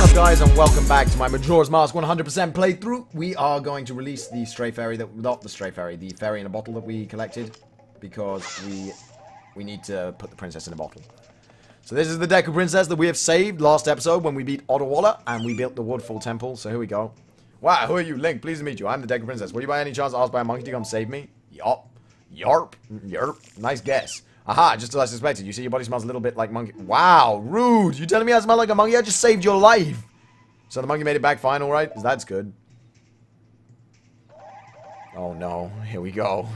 up, guys, and welcome back to my Majora's Mask 100% playthrough. We are going to release the stray fairy the fairy in a bottle that we collected, because we need to put the princess in a bottle. So this is the Deku Princess that we have saved last episode when we beat Ottawalla and we built the Woodfall temple. So here we go. Wow, who are you? Link, pleased to meet you. I'm the Deku Princess. Were you by any chance asked by a monkey to come save me? Yup. Yarp. Yarp. Nice guess. Aha, just as I suspected. You see, your body smells a little bit like monkey. Wow, rude. You telling me I smell like a monkey? I just saved your life. So the monkey made it back fine, alright? That's good. Oh no, here we go.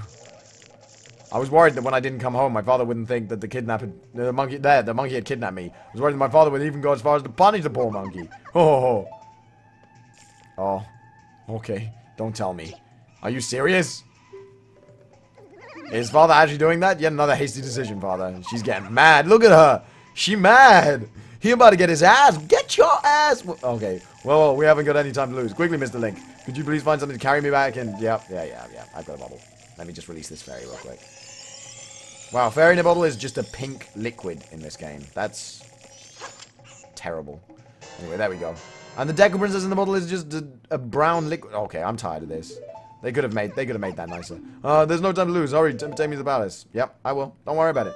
I was worried that when I didn't come home, my father wouldn't think that the monkey had kidnapped me. I was worried that my father would even go as far as to punish the poor monkey. Oh. Oh. Okay. Don't tell me. Are you serious? Is father actually doing that? Yet another hasty decision, father. She's getting mad. Look at her. She mad. He about to get his ass. Get your ass. Okay. Well, we haven't got any time to lose. Quickly, Mr. Link. Could you please find something to carry me back? And yeah. I've got a bottle. Let me just release this fairy real quick. Wow, fairy in a bottle is just a pink liquid in this game. That's terrible. Anyway, there we go. And the Deku Princess in the bottle is just a brown liquid. Okay, I'm tired of this. They could have made that nicer. There's no time to lose. Hurry, take me to the palace. Yep, I will. Don't worry about it.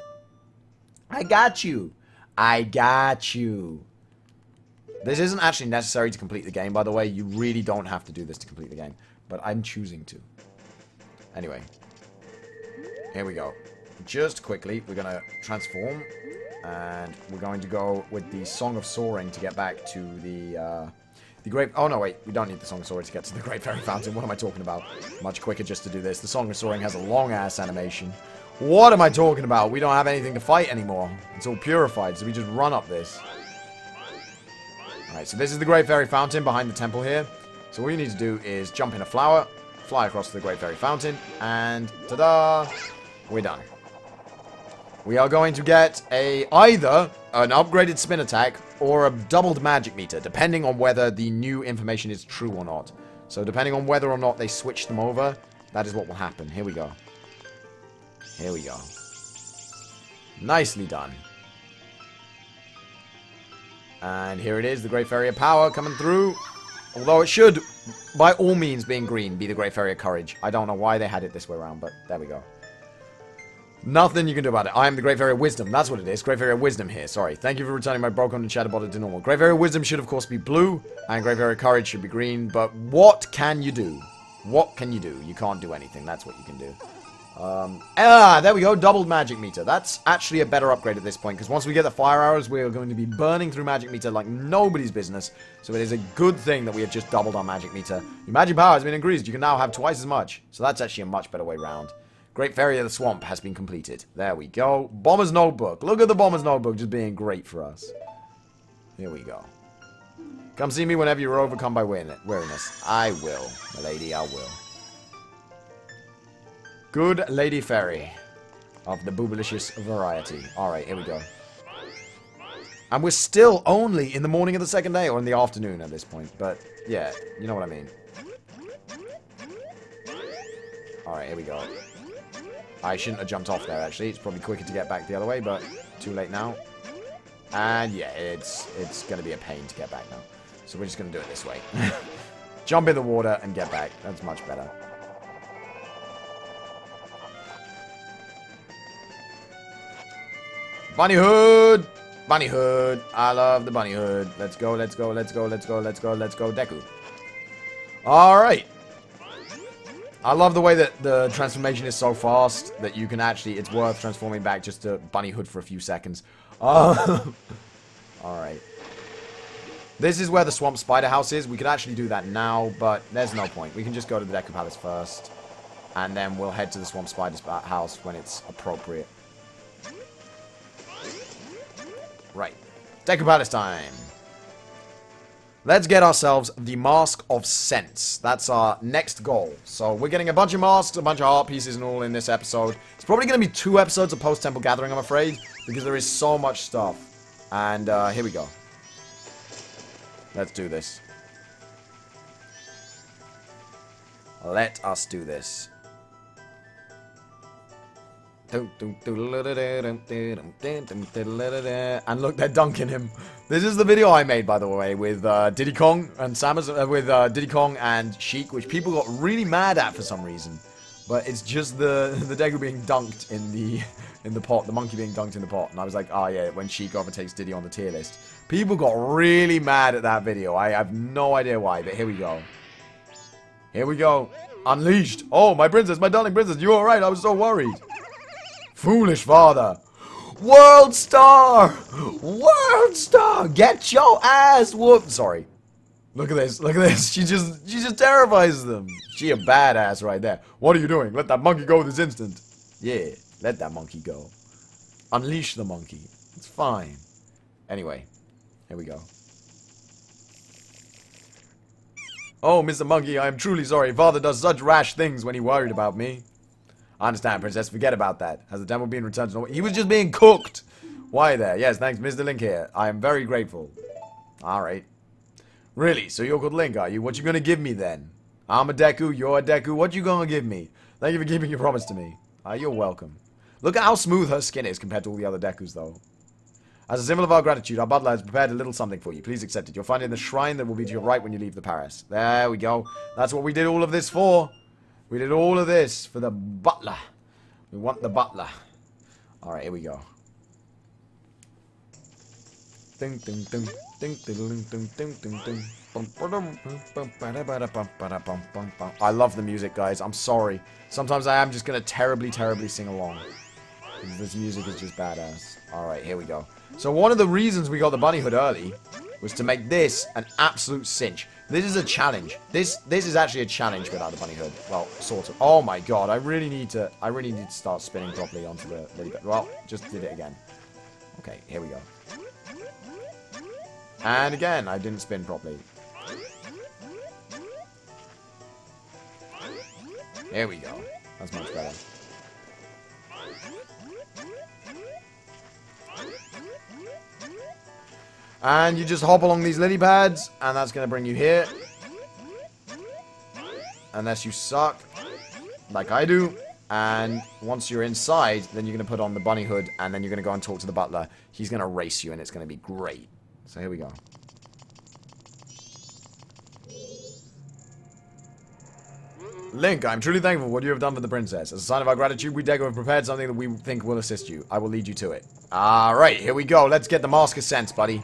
I got you. I got you. This isn't actually necessary to complete the game, by the way. You really don't have to do this to complete the game. But I'm choosing to. Anyway. Here we go. Just quickly, we're going to transform. And we're going to go with the Song of Soaring to get back to the Great... Oh, no, wait. We don't need the Song of Soaring to get to the Great Fairy Fountain. What am I talking about? Much quicker just to do this. The Song of Soaring has a long-ass animation. What am I talking about? We don't have anything to fight anymore. It's all purified, so we just run up this. Alright, so this is the Great Fairy Fountain behind the temple here. So all you need to do is jump in a flower, fly across to the Great Fairy Fountain, and ta-da! We're done. We are going to get either an upgraded spin attack or a doubled magic meter, depending on whether the new information is true or not. So depending on whether or not they switch them over, that is what will happen. Here we go. Here we go. Nicely done. And here it is, the Great Fairy of Power coming through. Although it should, by all means, being green, be the Great Fairy of Courage. I don't know why they had it this way around, but there we go. Nothing you can do about it. I am the Great Fairy of Wisdom. That's what it is. Great Fairy of Wisdom here. Sorry. Thank you for returning my broken and shattered body to normal. Great Fairy of Wisdom should, of course, be blue. And Great Fairy of Courage should be green. But what can you do? What can you do? You can't do anything. That's what you can do. There we go. Doubled magic meter. That's actually a better upgrade at this point. Because once we get the fire arrows, we are going to be burning through magic meter like nobody's business. So it is a good thing that we have just doubled our magic meter. Your magic power has been increased. You can now have twice as much. So that's actually a much better way round. Great Fairy of the Swamp has been completed. There we go. Bomber's Notebook. Look at the Bomber's Notebook just being great for us. Here we go. Come see me whenever you're overcome by weariness. I will, my lady, I will. Good Lady Fairy of the boobalicious variety. Alright, here we go. And we're still only in the morning of the second day, or in the afternoon at this point. But, yeah, you know what I mean. Alright, here we go. I shouldn't have jumped off there, actually. It's probably quicker to get back the other way, but too late now. And, yeah, it's going to be a pain to get back now. So we're just going to do it this way. Jump in the water and get back. That's much better. Bunny hood! Bunny hood! I love the bunny hood. Let's go, let's go, let's go, let's go, let's go, let's go, Deku. Alright. I love the way that the transformation is so fast that you can actually, it's worth transforming back just to bunny hood for a few seconds. Alright. This is where the swamp spider house is. We could actually do that now, but there's no point. We can just go to the Deku Palace first. And then we'll head to the swamp spider house when it's appropriate. Right. Deku Palace time. Let's get ourselves the Mask of Sense. That's our next goal. So we're getting a bunch of masks, a bunch of heart pieces and all in this episode. It's probably going to be 2 episodes of Post-Temple Gathering, I'm afraid. Because there is so much stuff. And here we go. Let's do this. Let us do this. And look, they're dunking him. This is the video I made, by the way, with Diddy Kong and Samus, with Diddy Kong and Sheik, which people got really mad at for some reason. But it's just the Deku being dunked in the pot, the monkey being dunked in the pot, and I was like, oh yeah, when Sheik overtakes Diddy on the tier list. People got really mad at that video. I have no idea why, but here we go. Here we go. Unleashed. Oh, my princess, my darling princess, you alright? I was so worried. Foolish father. World Star! World Star! Get your ass whooped! Sorry. Look at this. Look at this. She just terrifies them. She a badass right there. What are you doing? Let that monkey go this instant. Yeah, let that monkey go. Unleash the monkey. It's fine. Anyway, here we go. Oh, Mr. Monkey, I am truly sorry. Father does such rash things when he worried about me. I understand, princess. Forget about that. Has the temple been returned to normal? He was just being cooked. Why there? Yes, thanks, Mr. Link here. I am very grateful. Alright. Really? So you're called Link, are you? What you gonna give me then? I'm a Deku, you're a Deku. What you gonna give me? Thank you for keeping your promise to me. You're welcome. Look at how smooth her skin is compared to all the other Dekus, though. As a symbol of our gratitude, our butler has prepared a little something for you. Please accept it. You'll find it in the shrine that will be to your right when you leave the Paris. There we go. That's what we did all of this for. We did all of this for the butler. We want the butler. Alright, here we go. Ding, ding, ding. Ding, ding, ding, ding, ding, ding. I love the music, guys. I'm sorry. Sometimes I am just going to terribly, terribly sing along. This music is just badass. Alright, here we go. So one of the reasons we got the bunny hood early was to make this an absolute cinch. This is a challenge. This is actually a challenge without the bunny hood. Well, sort of. Oh my god, I really need to start spinning properly onto the lily pad. Well, just did it again. Okay, here we go. And again, I didn't spin properly. Here we go. That's much better. And you just hop along these lily pads, and that's going to bring you here. Unless you suck, like I do. And once you're inside, then you're going to put on the bunny hood, and then you're going to go and talk to the butler. He's going to race you, and it's going to be great. So here we go. Link, I'm truly thankful for what you have done for the princess. As a sign of our gratitude, we Deku have prepared something that we think will assist you. I will lead you to it. Alright, here we go. Let's get the Mask of Sense, buddy.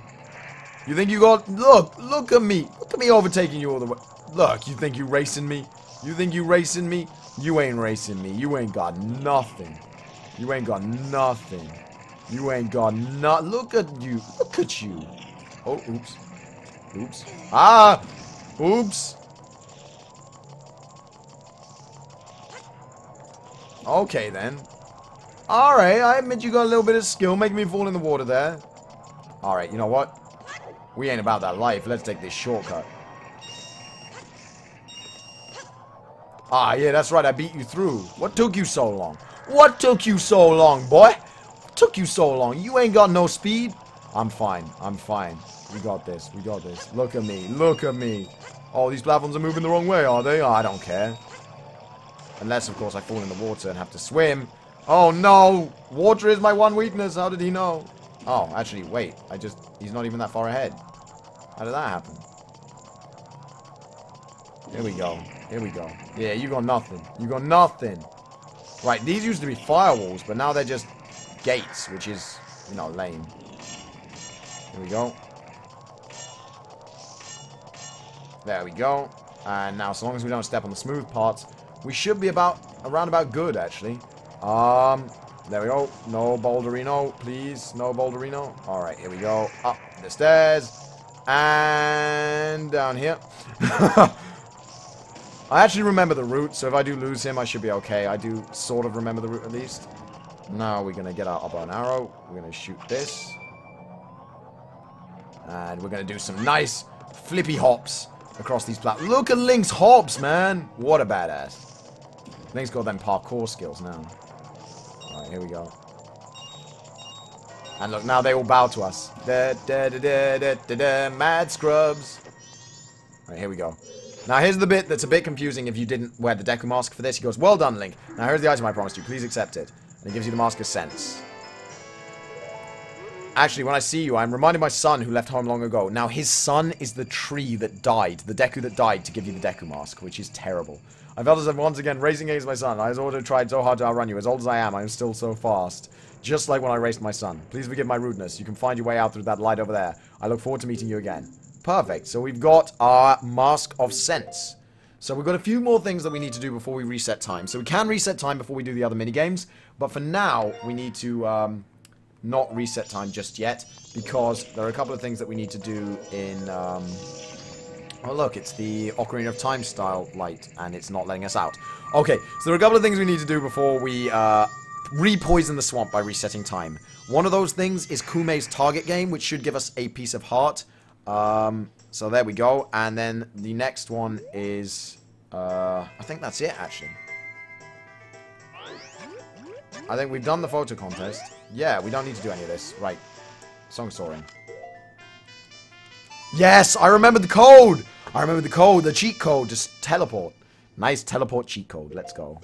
You think you got... Look at me. Look at me overtaking you all the way. Look, you think you racing me? You think you racing me? You ain't racing me. You ain't got nothing. You ain't got nothing. You ain't got nothing. Look at you. Look at you. Oh, oops. Oops. Ah! Oops. Okay, then. Alright, I admit you got a little bit of skill. Making me fall in the water there. Alright, you know what? We ain't about that life. Let's take this shortcut. Ah, yeah, that's right. I beat you through. What took you so long? What took you so long, boy? What took you so long? You ain't got no speed? I'm fine. I'm fine. We got this. We got this. Look at me. Look at me. Oh, these platforms are moving the wrong way, are they? Oh, I don't care. Unless, of course, I fall in the water and have to swim. Oh, no. Water is my one weakness. How did he know? Oh, actually, wait. He's not even that far ahead. How did that happen? Here we go. Here we go. Yeah, you got nothing. You got nothing. Right, these used to be firewalls, but now they're just gates, which is, you know, lame. Here we go. There we go. And now, so long as we don't step on the smooth parts, we should be around about good, actually. There we go. No boulderino, please. No boulderino. Alright, here we go. Up the stairs. And down here. I actually remember the route, so if I do lose him, I should be okay. I do sort of remember the route, at least. Now we're going to get our bow and arrow. We're going to shoot this. And we're going to do some nice flippy hops across these platforms. Look at Link's hops, man. What a badass. Link's got them parkour skills now. Alright, here we go. And look, now they all bow to us. Mad scrubs. Alright, here we go. Now here's the bit that's a bit confusing if you didn't wear the Deku mask for this. He goes, well done, Link. Now here's the item I promised you. Please accept it. And it gives you the Mask of Sense. Actually, when I see you, I'm reminding my son who left home long ago. Now, his son is the tree that died. The Deku that died to give you the Deku Mask, which is terrible. I felt as if once again racing against my son. I has also tried so hard to outrun you. As old as I am still so fast. Just like when I raced my son. Please forgive my rudeness. You can find your way out through that light over there. I look forward to meeting you again. Perfect. So we've got our Mask of Sense. So we've got a few more things that we need to do before we reset time. So we can reset time before we do the other minigames. But for now, we need to not reset time just yet. Because there are a couple of things that we need to do in... oh, look, it's the Ocarina of Time style light. And it's not letting us out. Okay, so there are a couple of things we need to do before we re-poison the swamp by resetting time. One of those things is Kume's target game, which should give us a piece of heart. So there we go. And then the next one is... I think that's it, actually. I think we've done the photo contest. Yeah, we don't need to do any of this. Right. Song soaring. Yes! I remember the code! I remember the code. The cheat code. Just teleport. Nice teleport cheat code. Let's go.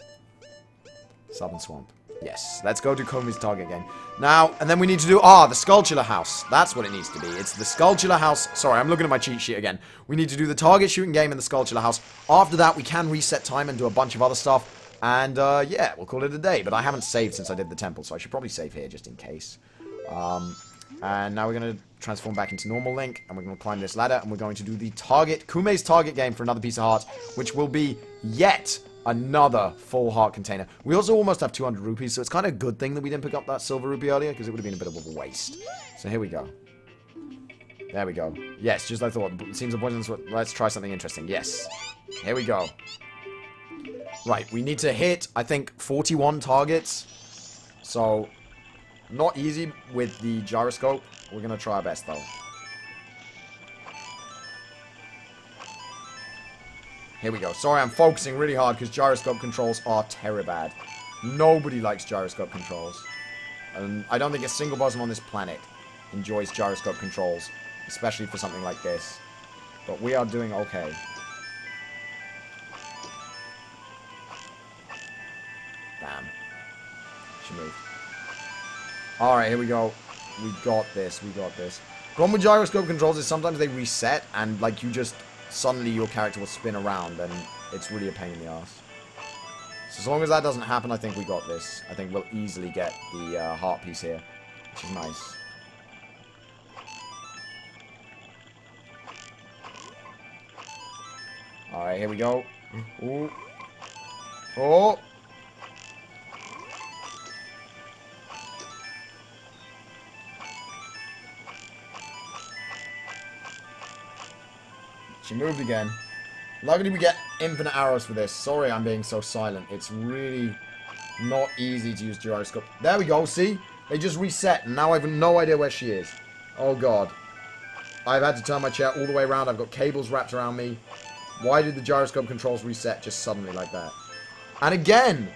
Southern Swamp. Yes, let's go to Komi's target game. Now, and then we need to do, the Skulltula House. That's what it needs to be. It's the Skulltula House. Sorry, I'm looking at my cheat sheet again. We need to do the target shooting game in the Skulltula House. After that, we can reset time and do a bunch of other stuff. And, yeah, we'll call it a day. But I haven't saved since I did the temple, so I should probably save here just in case. And now we're going to transform back into normal Link, and we're going to climb this ladder, and we're going to do the Kume's target game for another piece of heart, which will be yet another full heart container. We also almost have 200 rupees, so it's kind of a good thing that we didn't pick up that silver rupee earlier, because it would have been a bit of a waste. So here we go. There we go. Yes, just like I thought. It seems a poisonous. Let's try something interesting. Yes. Here we go. Right, we need to hit, I think, 41 targets. So, not easy with the gyroscope. We're going to try our best, though. Here we go. Sorry, I'm focusing really hard because gyroscope controls are terribad. Nobody likes gyroscope controls. And I don't think a single person on this planet enjoys gyroscope controls, especially for something like this. But we are doing okay. Damn. She moved. Alright, here we go. We got this. We got this. Problem with gyroscope controls is sometimes they reset and, like, you just... suddenly your character will spin around, and it's really a pain in the ass. So as long as that doesn't happen, I think we got this. I think we'll easily get the heart piece here, which is nice. Alright, here we go. Ooh. Oh! She moved again. Luckily we get infinite arrows for this. Sorry I'm being so silent. It's really not easy to use gyroscope. There we go, see? They just reset and now I have no idea where she is. Oh god. I've had to turn my chair all the way around. I've got cables wrapped around me. Why did the gyroscope controls reset just suddenly like that? And again!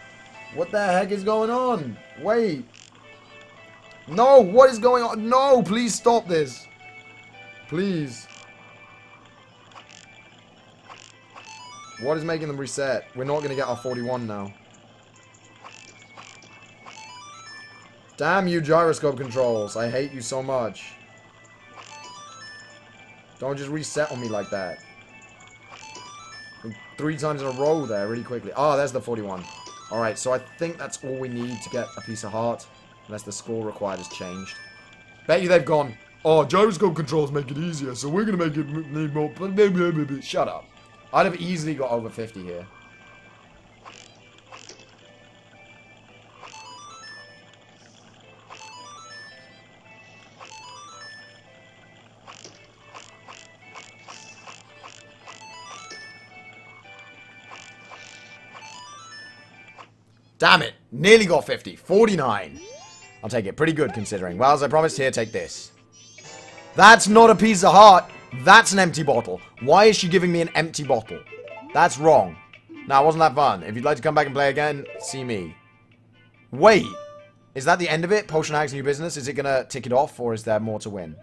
What the heck is going on? Wait. No, what is going on? No, please stop this. Please. What is making them reset? We're not going to get our 41 now. Damn you, gyroscope controls. I hate you so much. Don't just reset on me like that. 3 times in a row there, really quickly. Oh, there's the 41. Alright, so I think that's all we need to get a piece of heart. Unless the score required has changed. Bet you they've gone, oh, gyroscope controls make it easier, so we're going to make it need more... Shut up. I'd have easily got over 50 here. Damn it. Nearly got 50. 49. I'll take it. Pretty good considering. Well, as I promised, here, take this. That's not a piece of heart. That's an empty bottle. Why is she giving me an empty bottle? That's wrong. Now, wasn't that fun? If you'd like to come back and play again, see me. Wait. Is that the end of it? Potion Hag's new business? Is it going to tick it off, or is there more to win?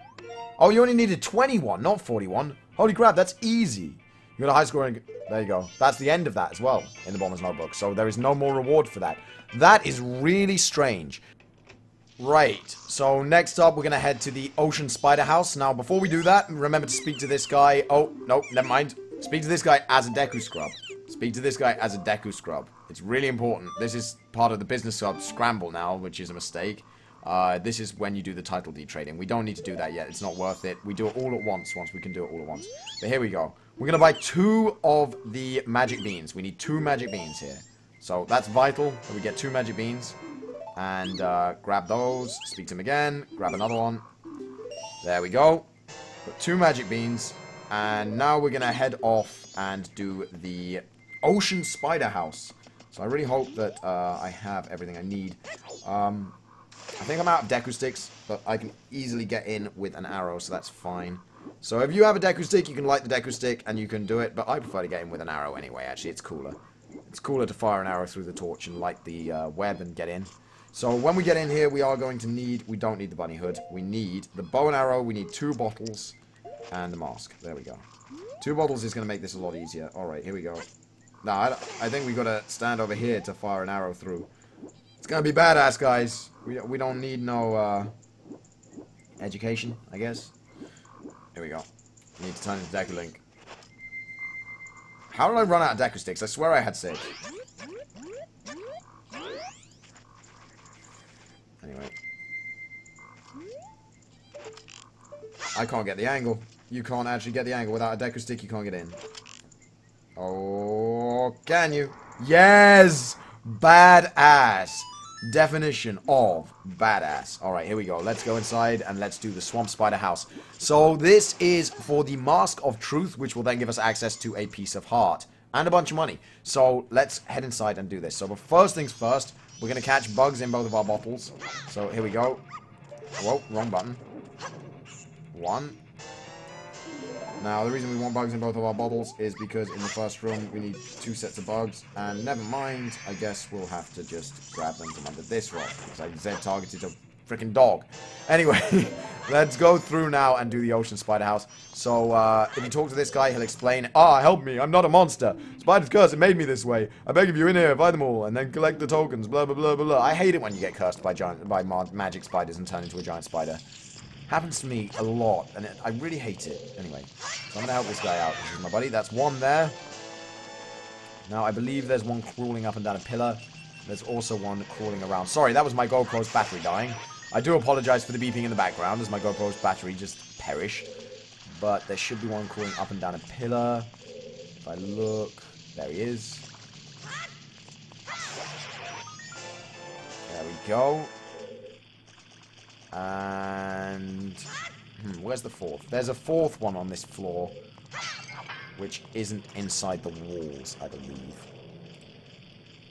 Oh, you only needed 21, not 41. Holy crap, that's easy. You got a high score. There you go. That's the end of that as well in the Bomber's Notebook. So there is no more reward for that. That is really strange. Right. So next up, we're going to head to the Ocean Spider House. Now, before we do that, remember to speak to this guy. Oh, no, never mind. Speak to this guy as a Deku Scrub. Speak to this guy as a Deku Scrub. It's really important. This is part of the business of Scramble now, which is a mistake. This is when you do the title deed trading. We don't need to do that yet. It's not worth it. We do it all at once we can do it all at once. But here we go. We're going to buy 2 of the magic beans. We need 2 magic beans here. So that's vital that we get 2 magic beans. And grab those. Speak to him again. Grab another one. There we go. Got 2 magic beans. And now we're going to head off and do the Ocean Spider House. So I really hope that I have everything I need. I think I'm out of Deku Sticks, but I can easily get in with an arrow, so that's fine. So if you have a Deku Stick, you can light the Deku Stick, and you can do it, but I prefer to get in with an arrow anyway, actually, it's cooler. It's cooler to fire an arrow through the torch and light the web and get in. So when we get in here, we are going to need, we don't need the bunny hood, we need the bow and arrow, we need 2 bottles, and the mask. There we go. 2 bottles is going to make this a lot easier. Alright, here we go. Now, I think we got to stand over here to fire an arrow through. It's going to be badass, guys. We don't need no education, I guess. Here we go. We need to turn into Deku Link. How did I run out of Deku Sticks? I swear I had 6. Anyway. I can't get the angle. You can't actually get the angle. Without a Deku Stick, you can't get in. Oh, can you? Yes! Badass. Definition of badass. Alright, here we go. Let's go inside and let's do the Swamp Spider House. So this is for the Mask of Truth, which will then give us access to a piece of heart and a bunch of money. So let's head inside and do this. So but first things first, we're going to catch bugs in both of our bottles. So here we go. Whoa, wrong button. 1. Now, the reason we want bugs in both of our bottles is because in the first room, we need 2 sets of bugs. And never mind, I guess we'll have to just grab them from under this rock. Because I said targeted a freaking dog. Anyway, let's go through now and do the Ocean Spider House. So, if you talk to this guy, he'll explain, help me, I'm not a monster. Spider's curse, it made me this way. I beg of you, in here, buy them all, and then collect the tokens, blah, blah, blah, blah, blah. I hate it when you get cursed by magic spiders and turn into a giant spider. Happens to me a lot, and I really hate it. Anyway, so I'm going to help this guy out. This is my buddy. That's 1 there. Now, I believe there's 1 crawling up and down a pillar. There's also 1 crawling around. Sorry, that was my GoPro's battery dying. I do apologize for the beeping in the background, as my GoPro's battery just perished. But there should be 1 crawling up and down a pillar. If I look, there he is. There we go. And where's the 4th? There's a 4th one on this floor, which isn't inside the walls, I believe.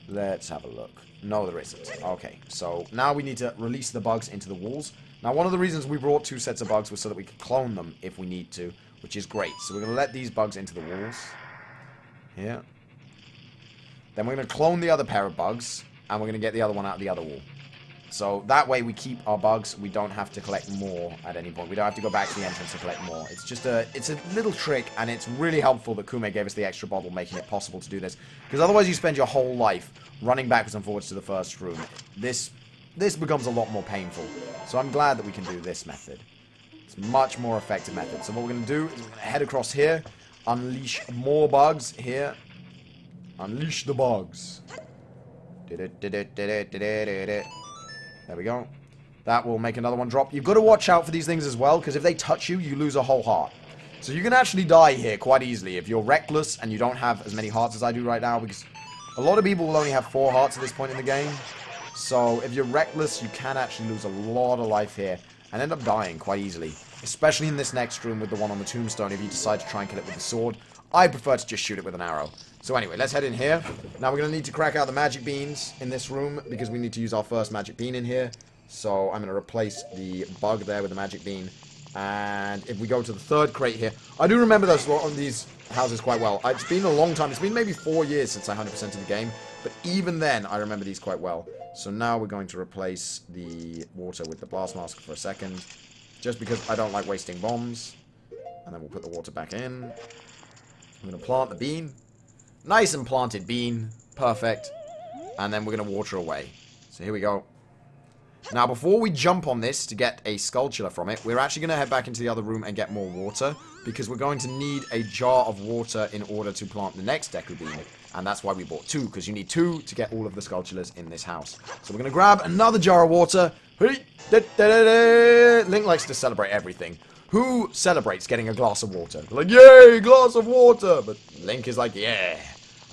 Let's have a look. No, there isn't. Okay, so now we need to release the bugs into the walls. Now, one of the reasons we brought 2 sets of bugs was so that we could clone them if we need to, which is great. So we're going to let these bugs into the walls. Here. Then we're going to clone the other pair of bugs, and we're going to get the other one out of the other wall. So that way we keep our bugs. We don't have to collect more at any point. We don't have to go back to the entrance to collect more. It's just it's a little trick, and it's really helpful that Kume gave us the extra bottle, making it possible to do this. Because otherwise you spend your whole life running backwards and forwards to the first room. This becomes a lot more painful. So I'm glad that we can do this method. It's a much more effective method. So what we're going to do is we're going to head across here, unleash more bugs here. Unleash the bugs. There we go. That will make another one drop. You've got to watch out for these things as well, because if they touch you, you lose a whole heart. So you can actually die here quite easily if you're reckless and you don't have as many hearts as I do right now, because a lot of people will only have 4 hearts at this point in the game. So if you're reckless, you can actually lose a lot of life here and end up dying quite easily, especially in this next room with the one on the tombstone if you decide to try and kill it with the sword. I prefer to just shoot it with an arrow. So anyway, let's head in here. Now we're going to need to crack out the magic beans in this room because we need to use our first magic bean in here. So I'm going to replace the bug there with the magic bean. And if we go to the 3rd crate here, I do remember these houses quite well. It's been a long time. It's been maybe 4 years since I 100%ed the game. But even then, I remember these quite well. So now we're going to replace the water with the blast mask for a second. Just because I don't like wasting bombs. And then we'll put the water back in. I'm going to plant the bean. Nice and planted bean. Perfect. And then we're going to water away. So here we go. Now, before we jump on this to get a Skulltula from it, we're actually going to head back into the other room and get more water, because we're going to need a jar of water in order to plant the next Deku Bean. And that's why we bought 2, because you need 2 to get all of the Skulltulas in this house. So we're going to grab another jar of water. Link likes to celebrate everything. Who celebrates getting a glass of water? They're like, yay, glass of water! But Link is like, yeah,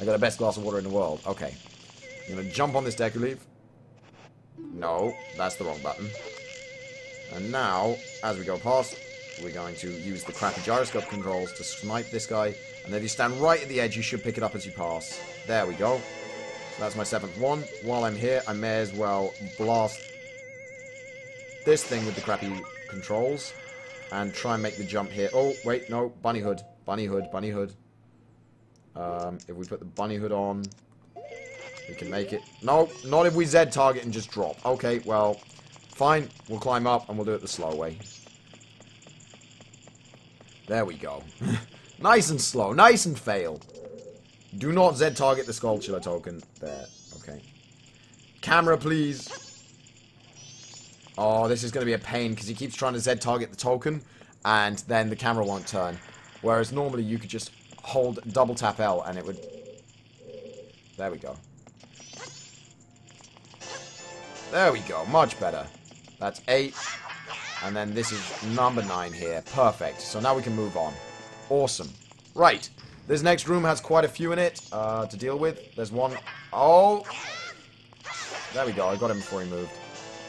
I got the best glass of water in the world. Okay. I'm going to jump on this Deku Leaf. No, that's the wrong button. And now, as we go past, we're going to use the crappy gyroscope controls to snipe this guy. And then if you stand right at the edge, you should pick it up as you pass. There we go. So that's my 7th one. While I'm here, I may as well blast this thing with the crappy controls. And try and make the jump here. Oh, wait, no. Bunny hood. Bunny hood. Bunny hood. If we put the bunny hood on, we can make it. No, not if we Z target and just drop. Okay, well, fine. We'll climb up and we'll do it the slow way. There we go. Nice and slow. Nice and fail. Do not Z target the Skulltula token. There. Okay. Camera, please. Oh, this is going to be a pain because he keeps trying to Z target the token and then the camera won't turn. Whereas normally you could just hold double tap L and it would... There we go. There we go. Much better. That's 8. And then this is number 9 here. Perfect. So now we can move on. Awesome. Right. This next room has quite a few in it to deal with. There's one... Oh! There we go. I got him before he moved.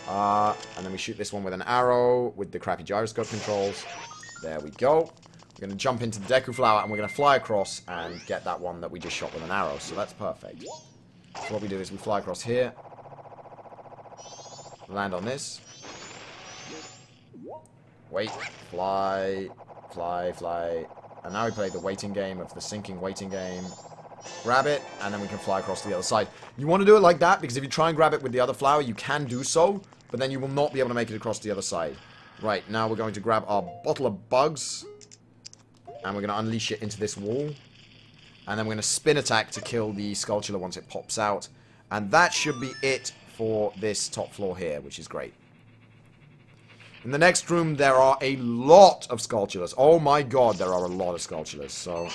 And then we shoot this one with an arrow with the crappy gyroscope controls. There we go. We're going to jump into the Deku Flower and we're going to fly across and get that one that we just shot with an arrow. So that's perfect. So what we do is we fly across here. Land on this. Wait. Fly. Fly. Fly. And now we play the waiting game of the sinking waiting game. Grab it, and then we can fly across to the other side. You want to do it like that, because if you try and grab it with the other flower, you can do so, but then you will not be able to make it across to the other side. Right, now we're going to grab our bottle of bugs, and we're going to unleash it into this wall. And then we're going to spin attack to kill the Skulltula once it pops out. And that should be it for this top floor here, which is great. In the next room, there are a lot of Skulltulas. Oh my god, there are a lot of Skulltulas. So,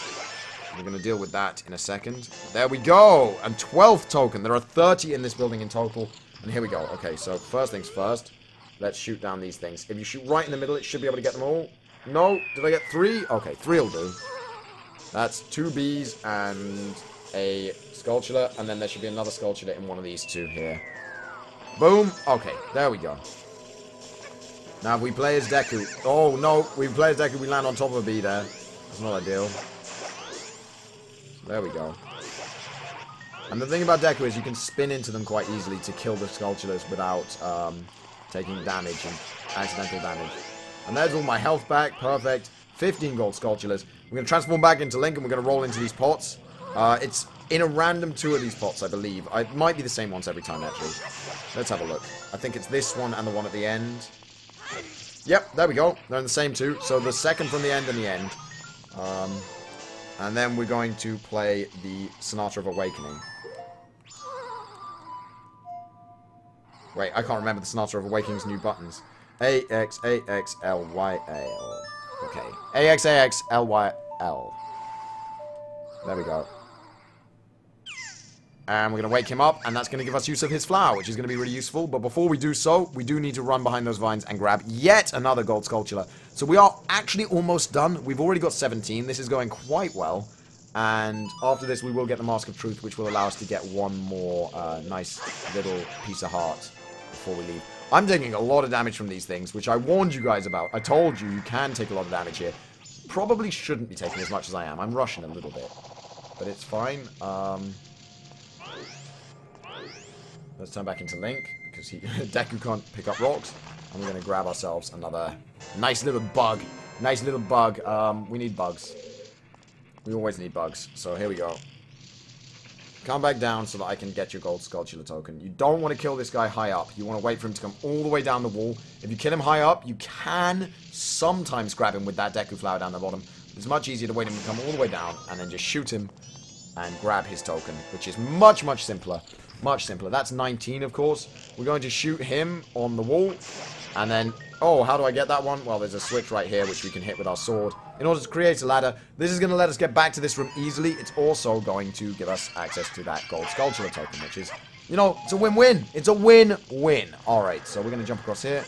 we're going to deal with that in a second. There we go! And 12th token. There are 30 in this building in total. And here we go. Okay, so first things first. Let's shoot down these things. If you shoot right in the middle, it should be able to get them all. No, did I get 3? Okay, 3 will do. That's 2 bees and a Skulltula. And then there should be another Skulltula in one of these 2 here. Boom! Okay, there we go. Now, if we play as Deku... Oh, no. We play as Deku, we land on top of a bee there. That's not ideal. So there we go. And the thing about Deku is you can spin into them quite easily to kill the Skulltulas without taking damage and accidental damage. And there's all my health back. Perfect. 15 gold Skulltulas. We're going to transform back into Link and we're going to roll into these pots. It's in a random 2 of these pots, I believe. It might be the same ones every time, actually. Let's have a look. I think it's this one and the one at the end. Yep, there we go. They're in the same 2. So the second from the end and the end. And then we're going to play the Sonata of Awakening. Wait, I can't remember the Sonata of Awakening's new buttons. A, X, A, X, L, Y, L. Okay. A, X, A, X, L, Y, L. There we go. And we're going to wake him up, and that's going to give us use of his flower, which is going to be really useful. But before we do so, we do need to run behind those vines and grab yet another gold Skulltula. So we are actually almost done. We've already got 17. This is going quite well. And after this, we will get the Mask of Truth, which will allow us to get one more nice little piece of heart before we leave. I'm taking a lot of damage from these things, which I warned you guys about. I told you can take a lot of damage here. Probably shouldn't be taking as much as I am. I'm rushing a little bit. But it's fine. Let's turn back into Link, because Deku can't pick up rocks. And we're going to grab ourselves another nice little bug. Nice little bug. We need bugs. We always need bugs. So here we go. Come back down so that I can get your gold Skulltula token. You don't want to kill this guy high up. You want to wait for him to come all the way down the wall. If you kill him high up, you can sometimes grab him with that Deku Flower down the bottom. It's much easier to wait him to come all the way down and then just shoot him and grab his token, which is much, much simpler. Much simpler. That's 19, of course. We're going to shoot him on the wall. And then, oh, how do I get that one? Well, there's a switch right here, which we can hit with our sword. In order to create a ladder, this is going to let us get back to this room easily. It's also going to give us access to that gold sculpture token, which is, you know, it's a win-win. It's a win-win. Alright, so we're going to jump across here.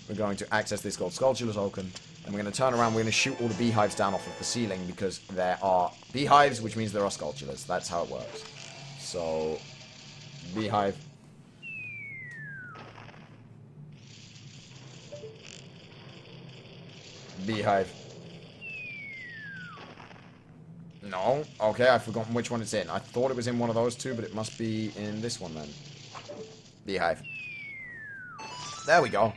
We're going to access this gold sculpture token. And we're going to turn around. We're going to shoot all the beehives down off of the ceiling because there are beehives, which means there are sculptures. That's how it works. So, beehive. Beehive. No. Okay, I've forgotten which one it's in. I thought it was in one of those two, but it must be in this one then. Beehive. There we go.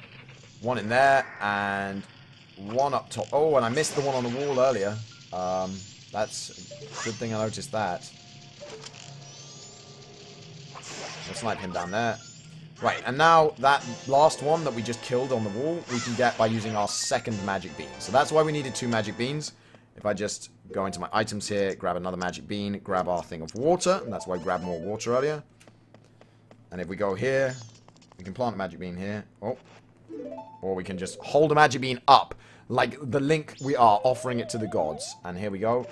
One in there, and one up top. Oh, and I missed the one on the wall earlier. That's a good thing I noticed that. We'll snipe him down there. Right, and now that last one that we just killed on the wall, we can get by using our second magic bean. So that's why we needed 2 magic beans. If I just go into my items here, grab another magic bean, grab our thing of water, and that's why I grabbed more water earlier. And if we go here, we can plant a magic bean here. Oh. Or we can just hold a magic bean up, like the Link we are, offering it to the gods. And here we go.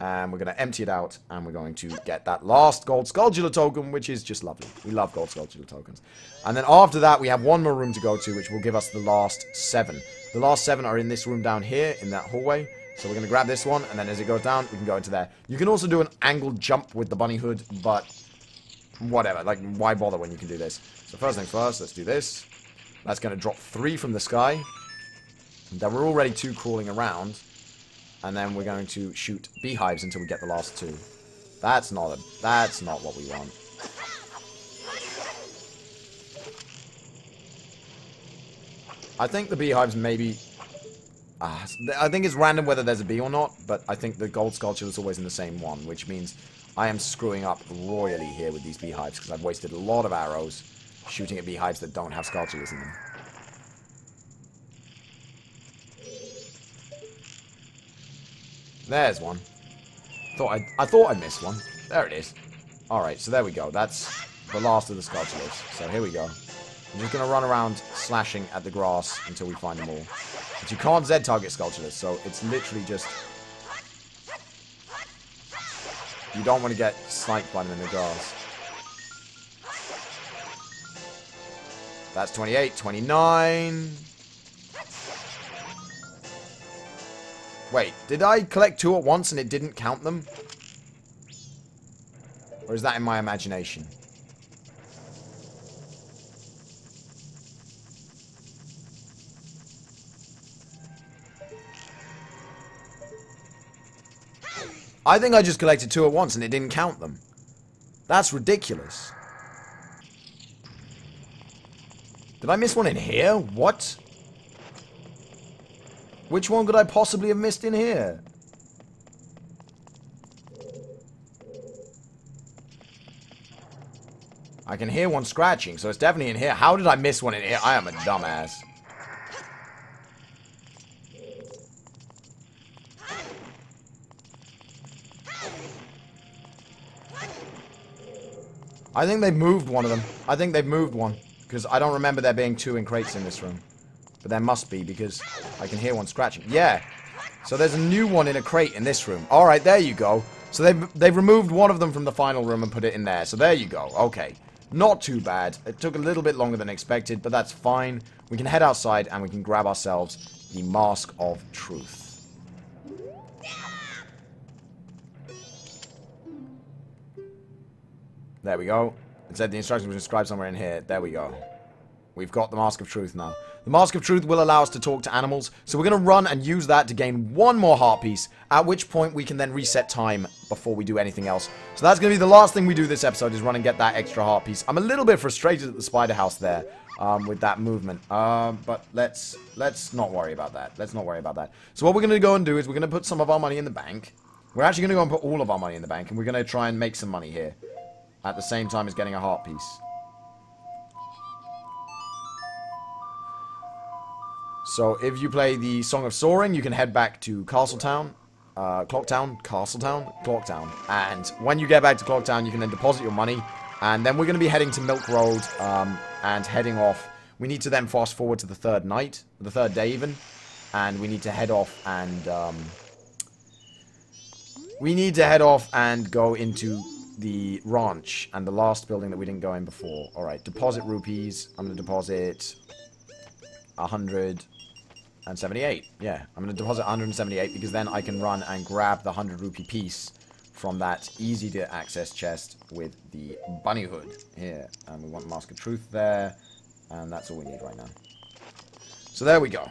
And we're going to empty it out, and we're going to get that last gold sculpture token, which is just lovely. We love gold sculpture tokens. And then after that, we have one more room to go to, which will give us the last 7. The last 7 are in this room down here, in that hallway. So we're going to grab this one, and then as it goes down, we can go into there. You can also do an angled jump with the bunny hood, but whatever. Like, why bother when you can do this? So first things first, let's do this. That's going to drop 3 from the sky. There were already 2 crawling around. And then we're going to shoot beehives until we get the last 2. That's not what we want. I think the beehives maybe... I think it's random whether there's a bee or not, but I think the gold sculpture is always in the same one, which means I am screwing up royally here with these beehives, because I've wasted a lot of arrows shooting at beehives that don't have sculptures in them. There's one. I thought I missed one. There it is. Alright, so there we go. That's the last of the sculptures. So here we go. I'm just going to run around slashing at the grass until we find them all. But you can't Z-target sculptures, so it's literally just... You don't want to get sniped by them in the grass. That's 28, 29... Wait, did I collect 2 at once and it didn't count them? Or is that in my imagination? I think I just collected 2 at once and it didn't count them. That's ridiculous. Did I miss one in here? What? Which one could I possibly have missed in here? I can hear one scratching, so it's definitely in here. How did I miss one in here? I am a dumbass. I think they've moved one of them. I think they've moved one. Because I don't remember there being 2 in crates in this room. But there must be, because I can hear one scratching. Yeah. So there's a new one in a crate in this room. Alright, there you go. So they've removed one of them from the final room and put it in there. So there you go. Okay. Not too bad. It took a little bit longer than expected, but that's fine. We can head outside and we can grab ourselves the Mask of Truth. There we go. It said the instructions were inscribed somewhere in here. There we go. We've got the Mask of Truth now. The Mask of Truth will allow us to talk to animals, so we're going to run and use that to gain 1 more heart piece, at which point we can then reset time before we do anything else. So that's going to be the last thing we do this episode, is run and get that extra heart piece. I'm a little bit frustrated at the spider house there, with that movement, but let's not worry about that. Let's not worry about that. So what we're going to go and do is we're going to put some of our money in the bank. We're actually going to go and put all of our money in the bank, and we're going to try and make some money here, at the same time as getting a heart piece. So if you play the Song of Soaring, you can head back to Castletown. Clocktown. And when you get back to Clocktown, you can then deposit your money. And then we're going to be heading to Milk Road and heading off. We need to then fast forward to the third night, the third day even. And we need to head off and... go into the ranch and the last building that we didn't go in before. Alright, deposit rupees. I'm going to deposit 178. Yeah, I'm going to deposit 178 because then I can run and grab the 100 rupee piece from that easy to access chest with the bunny hood here. And we want Mask of Truth there. And that's all we need right now. So there we go.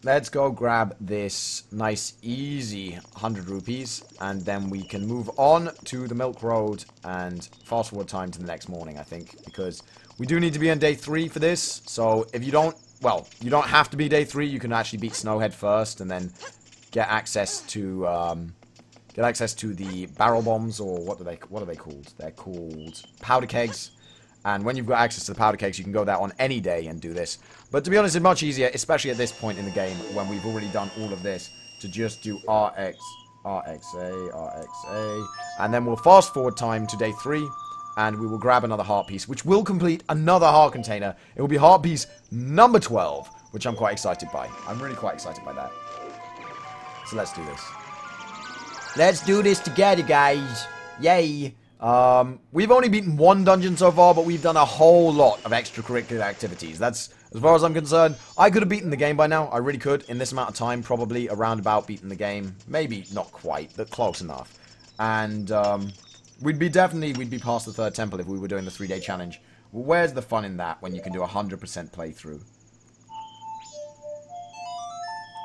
Let's go grab this nice, easy 100 rupees, and then we can move on to the Milk Road and fast forward time to the next morning, I think, because we do need to be on day 3 for this, so if you don't, well, you don't have to be day 3, you can actually beat Snowhead first, and then get access to the barrel bombs, or what are they called? They're called powder kegs. And when you've got access to the powder kegs, you can go there on any day and do this. But to be honest, it's much easier, especially at this point in the game, when we've already done all of this, to just do RX, RXA, and then we'll fast forward time to day 3, and we will grab another heart piece, which will complete another heart container. It will be heart piece number 12, which I'm quite excited by. I'm really quite excited by that. So let's do this. Let's do this together, guys. Yay. We've only beaten 1 dungeon so far, but we've done a whole lot of extracurricular activities. That's, as far as I'm concerned, I could have beaten the game by now. I really could. In this amount of time, probably around about beaten the game. Maybe not quite, but close enough. And, we'd be past the 3rd temple if we were doing the 3-day challenge. Well, where's the fun in that when you can do a 100% playthrough?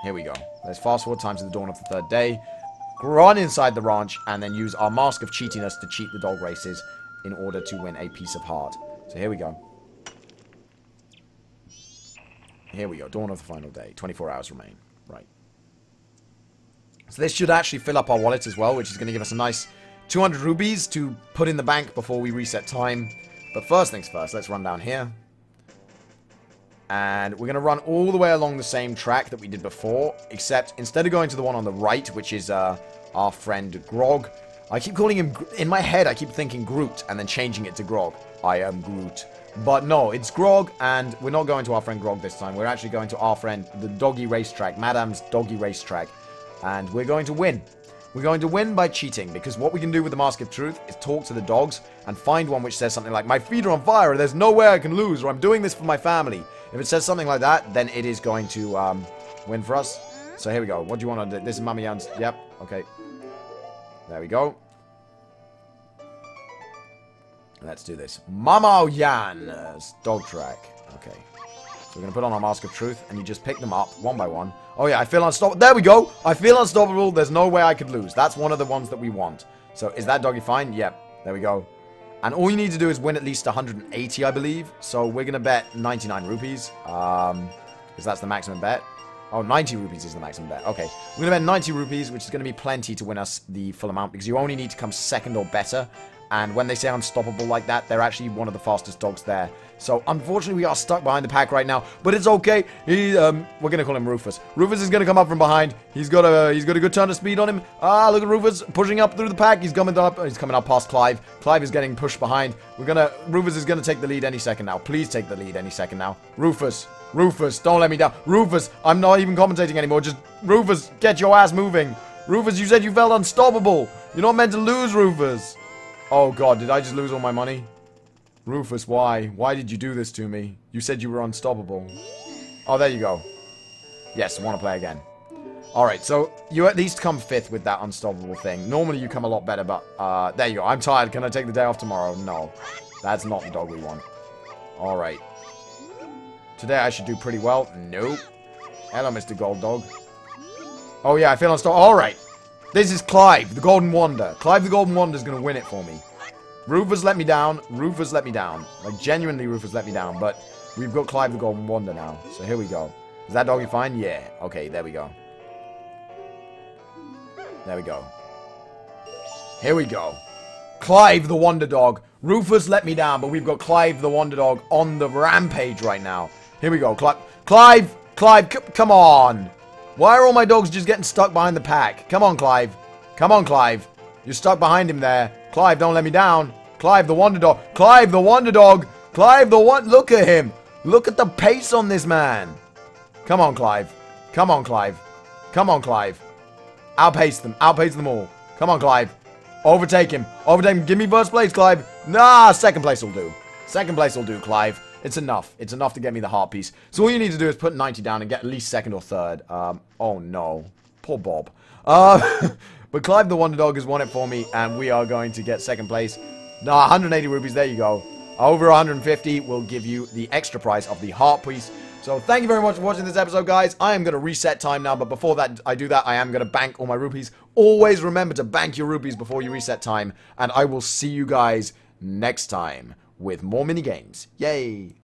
Here we go. Let's fast forward time to the dawn of the 3rd day. Run inside the ranch, and then use our Mask of Cheatiness to cheat the dog races in order to win a piece of heart. So here we go. Here we go. Dawn of the final day. 24 hours remain. Right. So this should actually fill up our wallet as well, which is going to give us a nice 200 rupees to put in the bank before we reset time. But first things first, let's run down here. And we're going to run all the way along the same track that we did before, except instead of going to the one on the right, which is our friend Grog, I keep calling him, in my head, I keep thinking Groot, and then changing it to Grog. I am Groot. But no, it's Grog, and we're not going to our friend Grog this time. We're actually going to our friend, the doggy racetrack, Madame's doggy racetrack, and we're going to win. We're going to win by cheating, because what we can do with the Mask of Truth is talk to the dogs and find one which says something like, my feet are on fire, or there's no way I can lose, or I'm doing this for my family. If it says something like that, then it is going to win for us. So here we go. What do you want to do? This is Mama Yan's. Yep. Okay. There we go. Let's do this. Mama Yan's dog track. Okay. So we're going to put on our Mask of Truth, and you just pick them up one by one. Oh yeah, I feel unstoppable. There we go. I feel unstoppable. There's no way I could lose. That's one of the ones that we want. So is that doggy fine? Yep. There we go. And all you need to do is win at least 180, I believe. So we're going to bet 99 rupees. Because that's the maximum bet. Oh, 90 rupees is the maximum bet. Okay. We're going to bet 90 rupees, which is going to be plenty to win us the full amount. Because you only need to come second or better. And when they say unstoppable like that, they're actually one of the fastest dogs there. So, unfortunately, we are stuck behind the pack right now. But it's okay. We're going to call him Rufus. Rufus is going to come up from behind. He's got a good turn of speed on him. Ah, look at Rufus pushing up through the pack. He's coming up past Clive. Clive is getting pushed behind. Rufus is going to take the lead any second now. Please take the lead any second now. Rufus, don't let me down. Rufus, I'm not even commentating anymore. Just, Rufus, get your ass moving. Rufus, you said you felt unstoppable. You're not meant to lose, Rufus. Oh, God, did I just lose all my money? Rufus, why? Why did you do this to me? You said you were unstoppable. Oh, there you go. Yes, I want to play again. Alright, so you at least come 5th with that unstoppable thing. Normally you come a lot better, but there you go. I'm tired. Can I take the day off tomorrow? No. That's not the dog we want. Alright. Today I should do pretty well. Nope. Hello, Mr. Gold Dog. Oh, yeah, I feel unstoppable. Alright. This is Clive, the Golden Wonder. Clive the Golden Wonder is going to win it for me. Rufus let me down. Rufus let me down. Like, genuinely, Rufus let me down. But we've got Clive the Golden Wonder now. So here we go. Is that doggy fine? Yeah. Okay, there we go. There we go. Here we go. Clive the Wonder Dog. Rufus let me down, but we've got Clive the Wonder Dog on the rampage right now. Here we go. Clive, Clive, come on. Why are all my dogs just getting stuck behind the pack? Come on, Clive. Come on, Clive. You're stuck behind him there. Clive, don't let me down. Clive, the wonder dog. Clive, the wonder dog. Clive, the one. Look at him. Look at the pace on this man. Come on, Clive. Come on, Clive. Come on, Clive. Outpace them. Outpace them all. Come on, Clive. Overtake him. Overtake him. Give me first place, Clive. Nah, second place will do. Second place will do, Clive. It's enough. It's enough to get me the heart piece. So all you need to do is put 90 down and get at least second or third. Oh no. Poor Bob. But Clive the Wonder Dog has won it for me, and we are going to get second place. Nah, 180 rupees. There you go. Over 150 will give you the extra prize of the heart piece. So thank you very much for watching this episode, guys. I am going to reset time now, but before that I do that, I am going to bank all my rupees. Always remember to bank your rupees before you reset time, and I will see you guys next time with more mini games. Yay!